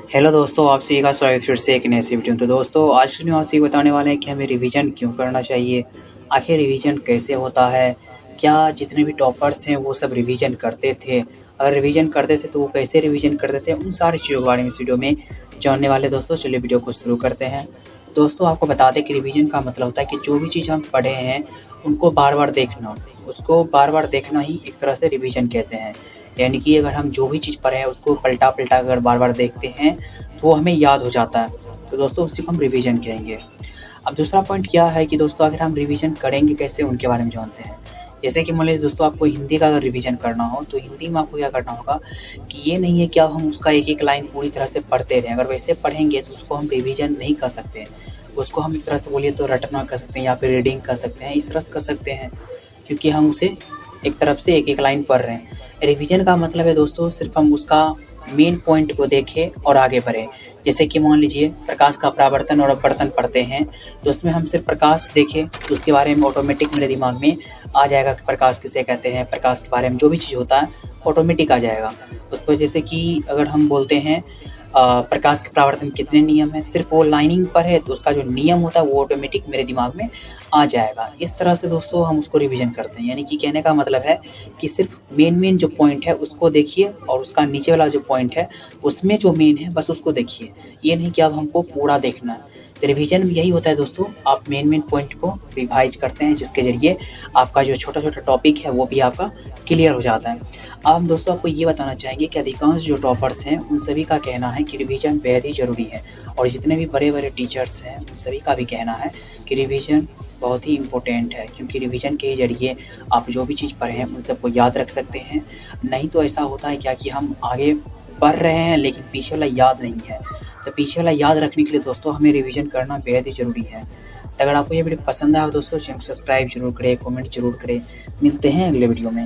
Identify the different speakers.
Speaker 1: Hello दोस्तों, आप सभी का स्वागत फिर से एक नए सी वीडियो में। तो दोस्तों, आज की न्यू आपसे बताने वाले हैं कि हमें रिवीजन क्यों करना चाहिए, आखिर रिवीजन कैसे होता है, क्या जितने भी टॉपर्स हैं वो सब रिवीजन करते थे, अगर रिवीजन करते थे तो वो कैसे रिवीजन करते थे, उन सारी चीज़ों के बारे में इस वीडियो में जानने वाले। दोस्तों चलिए वीडियो को शुरू करते हैं। दोस्तों आपको बता दें कि रिवीजन का मतलब होता है कि जो भी चीज़ हम पढ़े हैं उनको बार बार देखना, उसको बार बार देखना ही एक तरह से रिवीजन कहते हैं। यानी कि अगर हम जो भी चीज़ पढ़े हैं उसको पलटा-पलटा कर बार-बार देखते हैं, तो वो हमें याद हो जाता है। तो दोस्तों उसी को हम रिवीजन कहेंगे। अब दूसरा पॉइंट क्या है कि दोस्तों अगर हम रिवीजन करेंगे कैसे, उनके बारे में जानते हैं। जैसे कि मान लीजिए दोस्तों, आपको हिंदी का अगर रिवीजन करना हो तो हिंदी में आपको क्या करना होगा कि ये नहीं है कि अब हम उसका एक-एक लाइन पूरी तरह से पढ़ते रहें। अगर वैसे पढ़ेंगे तो उसको हम रिवीजन नहीं कर सकते। उसको हम एक तरह से बोलिए तो रटना कर सकते हैं या फिर रीडिंग कर सकते हैं, इस तरह से कर सकते हैं। क्योंकि हम उसे एक तरफ से एक-एक लाइन पढ़ रहे हैं। रिवीजन का मतलब है दोस्तों सिर्फ़ हम उसका मेन पॉइंट को देखें और आगे बढ़ें। जैसे कि मान लीजिए प्रकाश का परावर्तन और अपवर्तन पढ़ते हैं, तो उसमें हम सिर्फ़ प्रकाश देखें तो उसके बारे में ऑटोमेटिक मेरे दिमाग में आ जाएगा कि प्रकाश किसे कहते हैं, प्रकाश के बारे में जो भी चीज़ होता है ऑटोमेटिक आ जाएगा। उसको जैसे कि अगर हम बोलते हैं प्रकाश के परावर्तन कितने नियम हैं, सिर्फ़ वो लाइनिंग पर है तो उसका जो नियम होता है वो ऑटोमेटिक मेरे दिमाग में आ जाएगा। इस तरह से दोस्तों हम उसको रिवीजन करते हैं। यानी कि कहने का मतलब है कि सिर्फ़ मेन जो पॉइंट है उसको देखिए और उसका नीचे वाला जो पॉइंट है उसमें जो मेन है बस उसको देखिए। ये नहीं कि अब हमको पूरा देखना है। तो रिवीजन भी यही होता है दोस्तों, आप मेन पॉइंट को रिवाइज़ करते हैं जिसके ज़रिए आपका जो छोटा-छोटा टॉपिक है वो भी आपका क्लियर हो जाता है। अब हम दोस्तों आपको ये बताना चाहेंगे कि अधिकांश जो टॉपर्स हैं उन सभी का कहना है कि रिवीजन बेहद ही ज़रूरी है, और जितने भी बड़े-बड़े टीचर्स हैं उन सभी का भी कहना है कि रिवीजन बहुत ही इम्पोर्टेंट है, क्योंकि रिवीजन के ज़रिए आप जो भी चीज़ पढ़े हैं उन सबको याद रख सकते हैं। नहीं तो ऐसा होता है क्या कि हम आगे पढ़ रहे हैं लेकिन पीछे वाला याद नहीं है। तो पीछे वाला याद रखने के लिए दोस्तों हमें रिवीजन करना बेहद ही ज़रूरी है। तो अगर आपको ये वीडियो पसंद आया हो दोस्तों, चैनल को सब्सक्राइब ज़रूर करें, कमेंट ज़रूर करें। मिलते हैं अगले वीडियो में।